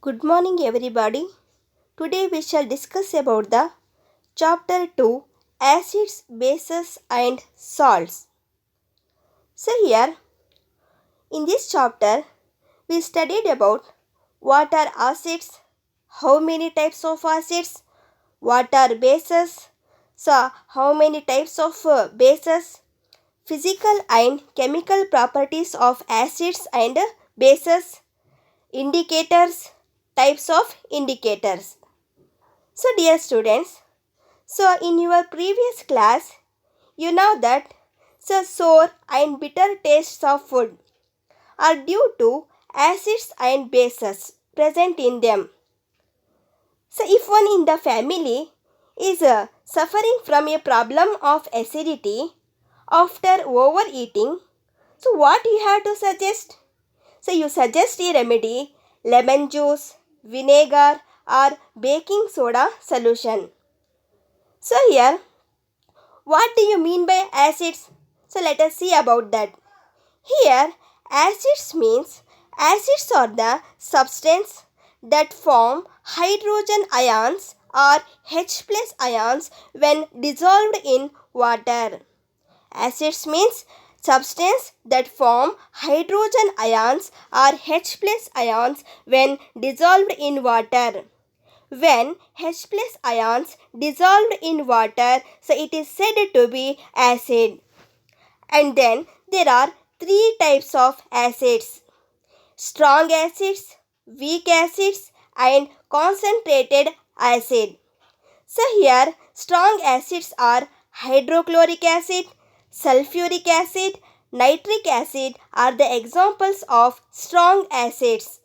Good morning everybody. Today we shall discuss about the chapter 2 acids, bases and salts. So here in this chapter we studied about what are acids, how many types of acids, what are bases, so how many types of bases, physical and chemical properties of acids and bases, indicators, types of indicators. So dear students, in your previous class, you know that sour and bitter tastes of food are due to acids and bases present in them. So if one in the family is suffering from a problem of acidity after overeating, so what you have to suggest? So you suggest a remedy, lemon juice, vinegar or baking soda solution. So here, what do you mean by acids? So let us see about that. Here, acids are the substance that form hydrogen ions or H plus ions when dissolved in water. Acids means substance that form hydrogen ions or H plus ions when dissolved in water. When H plus ions dissolved in water, so it is said to be acid. And then there are three types of acids: strong acids, weak acids and concentrated acid. So here strong acids are hydrochloric acid, sulfuric acid, nitric acid are the examples of strong acids.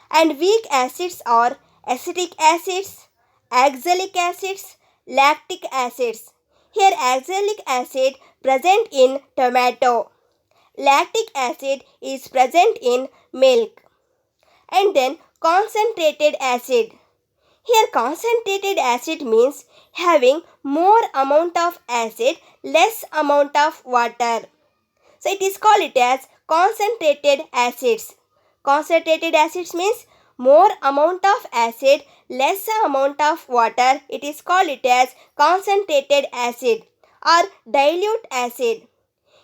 And weak acids are acetic acids, oxalic acids, lactic acids. Here oxalic acid present in tomato. Lactic acid is present in milk. And then concentrated acid. Here concentrated acid means having more amount of acid, less amount of water. So it is called it as concentrated acids. Concentrated acids means more amount of acid, less amount of water. It is called it as concentrated acid or dilute acid.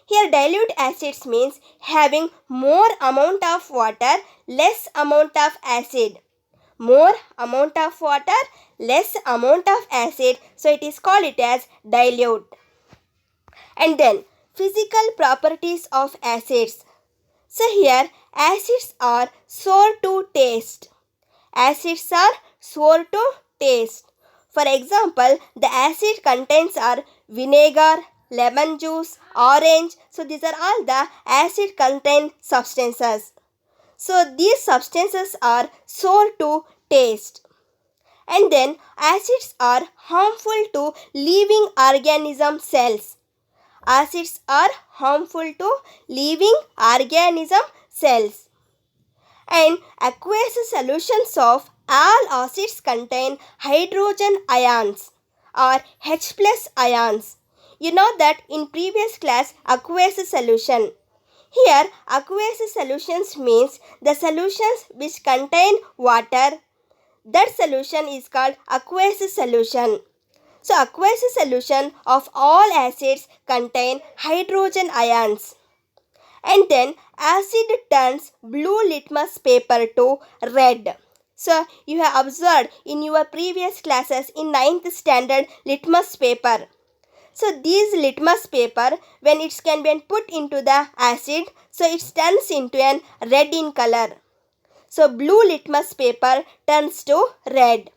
Here dilute acids means having more amount of water, less amount of acid. More amount of water, less amount of acid. So it is called it as dilute. And then physical properties of acids. So here acids are sour to taste. Acids are sour to taste. For example, the acid contents are vinegar, lemon juice, orange. So these are all the acid contained substances. So these substances are sour to taste. And then acids are harmful to living organism cells. Acids are harmful to living organism cells. And aqueous solutions of all acids contain hydrogen ions or H plus ions. You know that in previous class aqueous solution. Here aqueous solutions means the solutions which contain water. That solution is called aqueous solution. So aqueous solution of all acids contain hydrogen ions. And then acid turns blue litmus paper to red. So you have observed in your previous classes in 9th standard litmus paper. So these litmus paper, when it can be put into the acid, so it turns into an red in color. So blue litmus paper turns to red.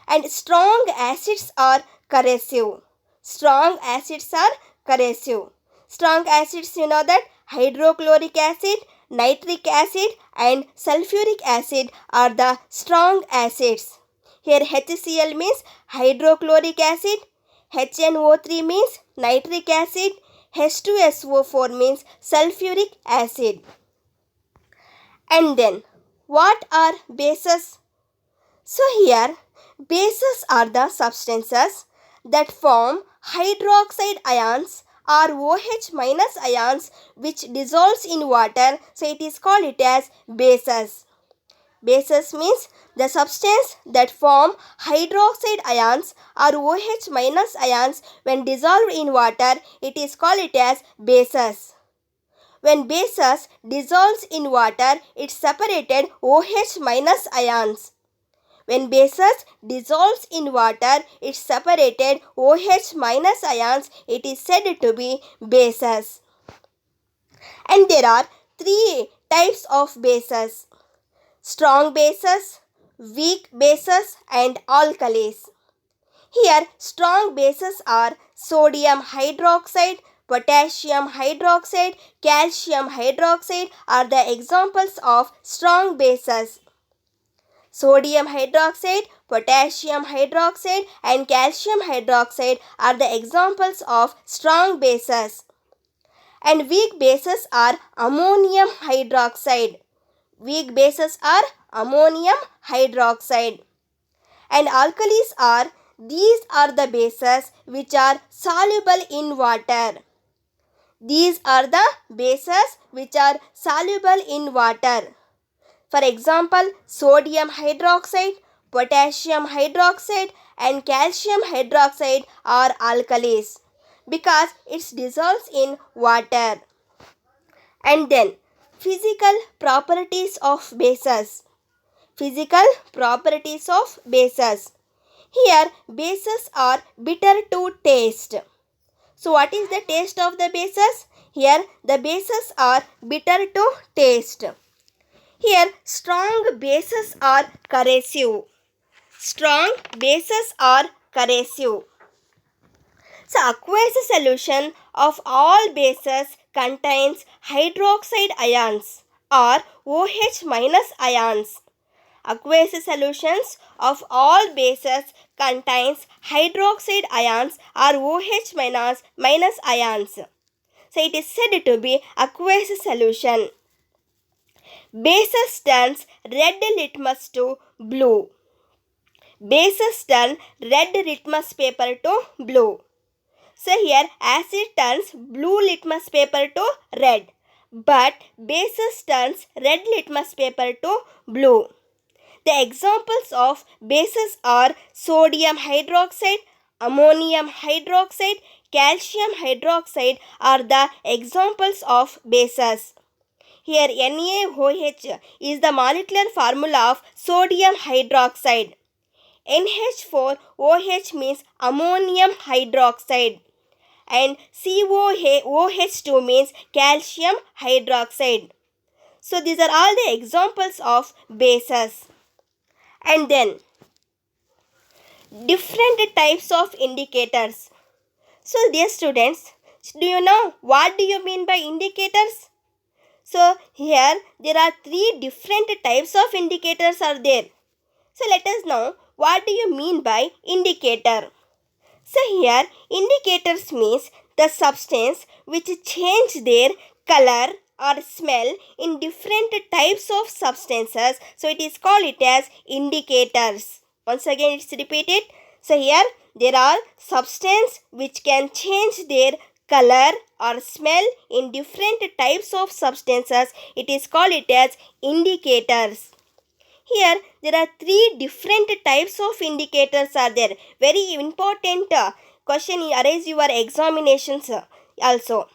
And strong acids are corrosive. Strong acids are corrosive. Strong acids, you know that hydrochloric acid, nitric acid and sulfuric acid are the strong acids. Here HCl means hydrochloric acid, HNO3 means nitric acid, H2SO4 means sulfuric acid. And then what are bases? So here bases are the substances that form hydroxide ions or OH minus ions which dissolves in water. So it is called it as bases. Bases means the substance that form hydroxide ions or OH minus ions when dissolved in water. It is called it as bases. When bases dissolves in water, it separated OH minus ions. When bases dissolves in water, it separated OH minus ions. It is said to be bases. And there are three types of bases: strong bases, weak bases, and alkalis. Here, strong bases are sodium hydroxide, potassium hydroxide, calcium hydroxide are the examples of strong bases. Sodium hydroxide, potassium hydroxide, and calcium hydroxide are the examples of strong bases. And weak bases are ammonium hydroxide. Weak bases are ammonium hydroxide. And alkalis are, these are the bases which are soluble in water. These are the bases which are soluble in water. For example, sodium hydroxide, potassium hydroxide, and calcium hydroxide are alkalis because it dissolves in water. And then, physical properties of bases. Physical properties of bases. Here, bases are bitter to taste. So, what is the taste of the bases? Here, the bases are bitter to taste. Here, strong bases are corrosive. Strong bases are corrosive. So, aqueous solution of all bases contains hydroxide ions or OH minus ions. Aqueous solutions of all bases contains hydroxide ions or OH minus ions. So, it is said to be aqueous solution. Bases turns red litmus to blue. Bases turn red litmus paper to blue. So here acid turns blue litmus paper to red, but bases turns red litmus paper to blue. The examples of bases are sodium hydroxide, ammonium hydroxide, calcium hydroxide are the examples of bases. Here NaOH is the molecular formula of sodium hydroxide. NH4OH means ammonium hydroxide. And COOH2 means calcium hydroxide. So these are all the examples of bases. And then different types of indicators. So dear students, do you know what do you mean by indicators? So here there are three different types of indicators are there. So let us know what do you mean by indicator. So here indicators means the substance which change their color or smell in different types of substances. So it is called it as indicators. Once again it's repeated. So here there are substances which can change their color or smell in different types of substances. It is called it as indicators. Here there are three different types of indicators are there. Very important question arise your examinations also.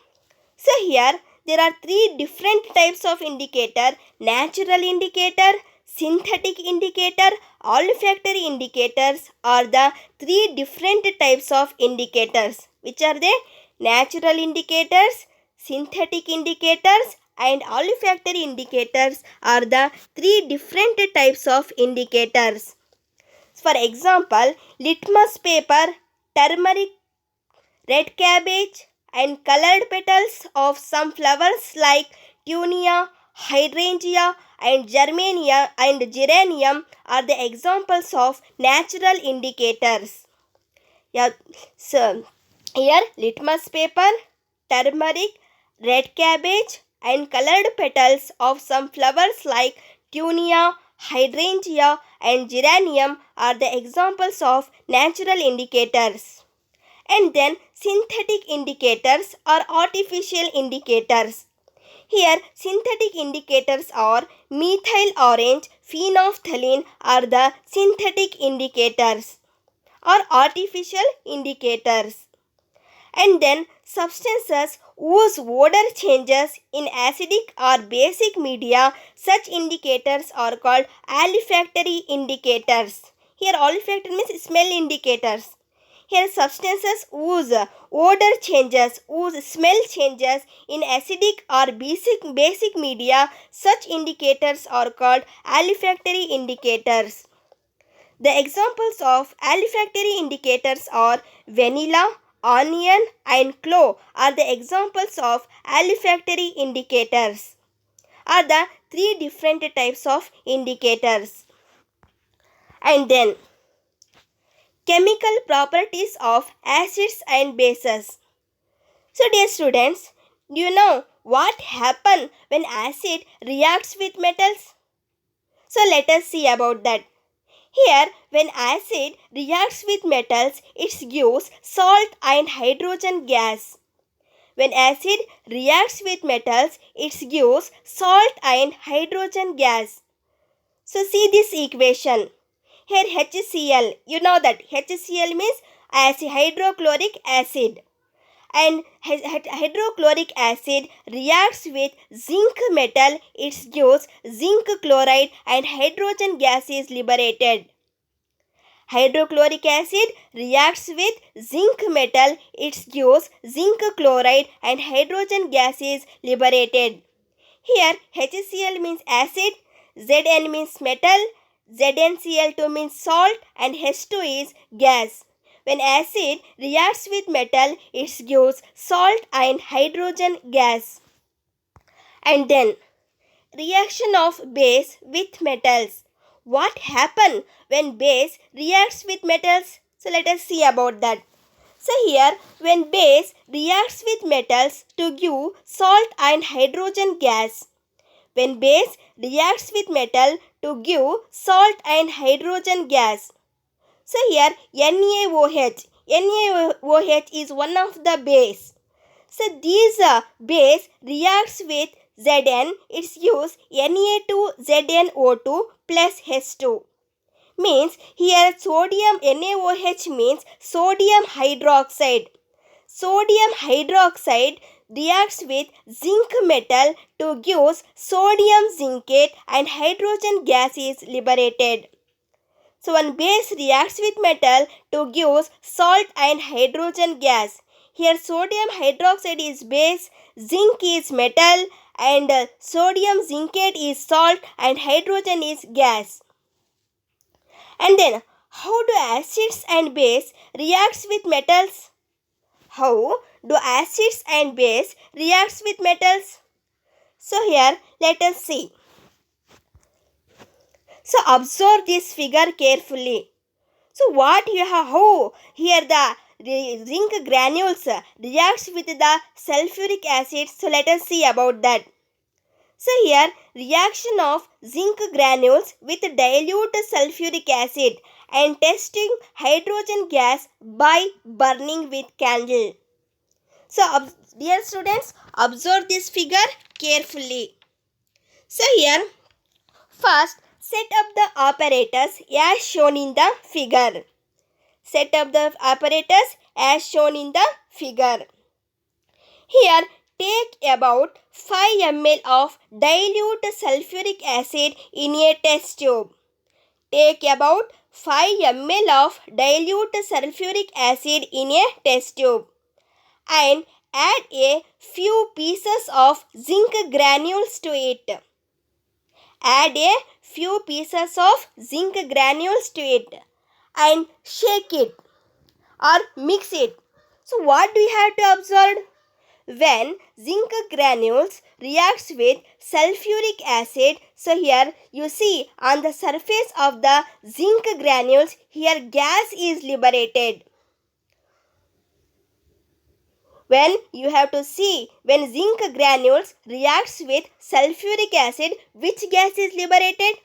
So here there are three different types of indicator: natural indicator, synthetic indicator, olfactory indicators are the three different types of indicators. Which are they? Natural indicators, synthetic indicators, and olfactory indicators are the three different types of indicators. For example, litmus paper, turmeric, red cabbage, and colored petals of some flowers like tunia, hydrangea, and geranium are the examples of natural indicators. Yeah, so here litmus paper, turmeric, red cabbage, and colored petals of some flowers like tunia, hydrangea, and geranium are the examples of natural indicators. And then synthetic indicators or artificial indicators. Here, synthetic indicators are methyl orange, phenolphthalein are the synthetic indicators or artificial indicators. And then substances whose odor changes in acidic or basic media, such indicators are called olfactory indicators. Here olfactory means smell indicators. Here substances whose odor changes, whose smell changes in acidic or basic media, such indicators are called olfactory indicators. The examples of olfactory indicators are vanilla, onion and clove are the examples of olfactory indicators. Are the three different types of indicators. And then chemical properties of acids and bases. So dear students, do you know what happens when acid reacts with metals? So let us see about that. Here, when acid reacts with metals, it gives salt and hydrogen gas. When acid reacts with metals, it gives salt and hydrogen gas. So see this equation. Here HCl, you know that HCl means hydrochloric acid. And hydrochloric acid reacts with zinc metal, it gives zinc chloride and hydrogen gas is liberated. Hydrochloric acid reacts with zinc metal, it gives zinc chloride and hydrogen gas is liberated. Here HCl means acid, Zn means metal, ZnCl2 means salt and H2 is gas. When acid reacts with metal, it gives salt and hydrogen gas. And then reaction of base with metals. What happens when base reacts with metals? So let us see about that. So here, when base reacts with metals to give salt and hydrogen gas. When base reacts with metal to give salt and hydrogen gas. So here NaOH. NaOH is one of the base. So these base reacts with Zn, it gives Na2ZnO2 plus H2. Means here sodium NaOH means sodium hydroxide. Sodium hydroxide reacts with zinc metal to give sodium zincate and hydrogen gas is liberated. So one base reacts with metal to give salt and hydrogen gas. Here sodium hydroxide is base, zinc is metal and sodium zincate is salt and hydrogen is gas. And then how do acids and base reacts with metals? How do acids and base reacts with metals? So here let us see. So observe this figure carefully. So what you have, how here the zinc granules reacts with the sulfuric acid. So let us see about that. So here reaction of zinc granules with dilute sulfuric acid and testing hydrogen gas by burning with candle. So dear students, observe this figure carefully. So here first set up the apparatus as shown in the figure. Set up the apparatus as shown in the figure. Here take about 5 ml of dilute sulfuric acid in a test tube. Take about 5 ml of dilute sulfuric acid in a test tube and add a few pieces of zinc granules to it. Add a few pieces of zinc granules to it and shake it or mix it. So what do we have to observe? When zinc granules reacts with sulfuric acid, so here you see on the surface of the zinc granules, here gas is liberated. When you have to see, when zinc granules reacts with sulfuric acid, which gas is liberated?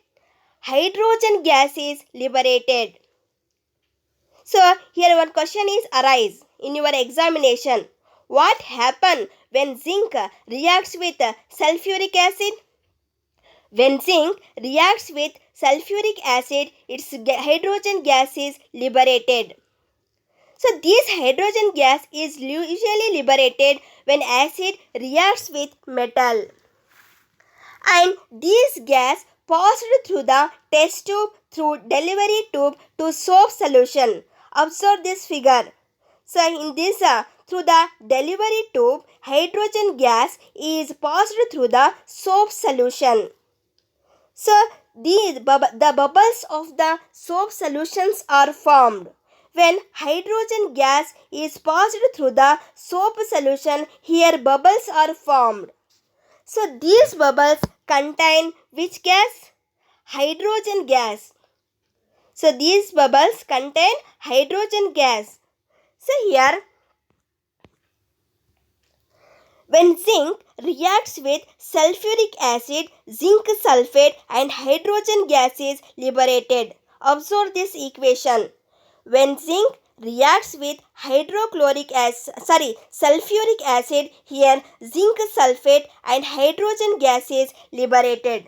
Hydrogen gas is liberated. So here one question is arise in your examination. What happens when zinc reacts with sulfuric acid? When zinc reacts with sulfuric acid, its hydrogen gas is liberated. So this hydrogen gas is usually liberated when acid reacts with metal. And this gas passed through the test tube through delivery tube to soap solution. Observe this figure. So in this through the delivery tube, hydrogen gas is passed through the soap solution. So the bubbles of the soap solutions are formed. When hydrogen gas is passed through the soap solution, here bubbles are formed. So these bubbles contain which gas? Hydrogen gas. So these bubbles contain hydrogen gas. So here, when zinc reacts with sulfuric acid, zinc sulfate and hydrogen gas is liberated. Observe this equation. When zinc reacts with sulfuric acid, here zinc sulfate and hydrogen gas is liberated.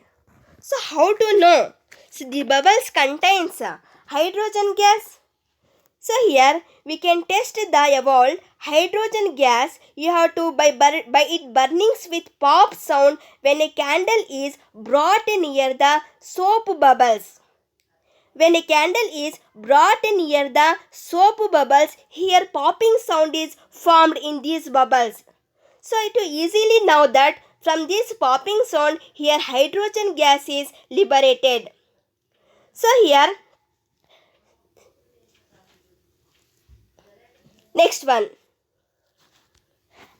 So how to know? So the bubbles contains hydrogen gas. So here we can test the evolved hydrogen gas. You have to by it burnings with pop sound when a candle is brought near the soap bubbles. When a candle is brought near the soap bubbles, here popping sound is formed in these bubbles. So to easily know that from this popping sound, here hydrogen gas is liberated. So here, next one.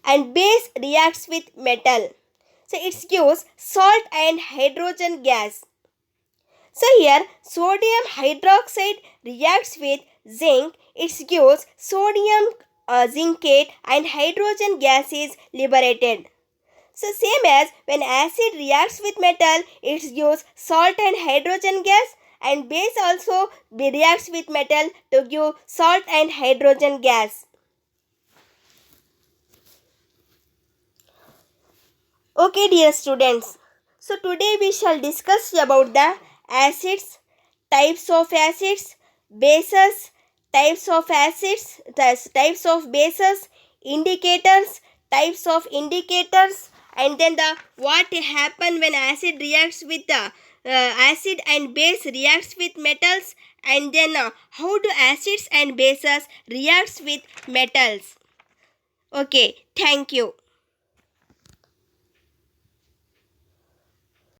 And base reacts with metal. So it gives salt and hydrogen gas. So here sodium hydroxide reacts with zinc. It gives sodium zincate and hydrogen gas is liberated. So same as when acid reacts with metal, it gives salt and hydrogen gas, and base also reacts with metal to give salt and hydrogen gas. Okay dear students, so today we shall discuss about the acids, types of acids, bases, types of acids, types of bases, indicators, types of indicators, and then the what happen when acid reacts with the acid and base reacts with metals, and then how do acids and bases reacts with metals. Okay, thank you.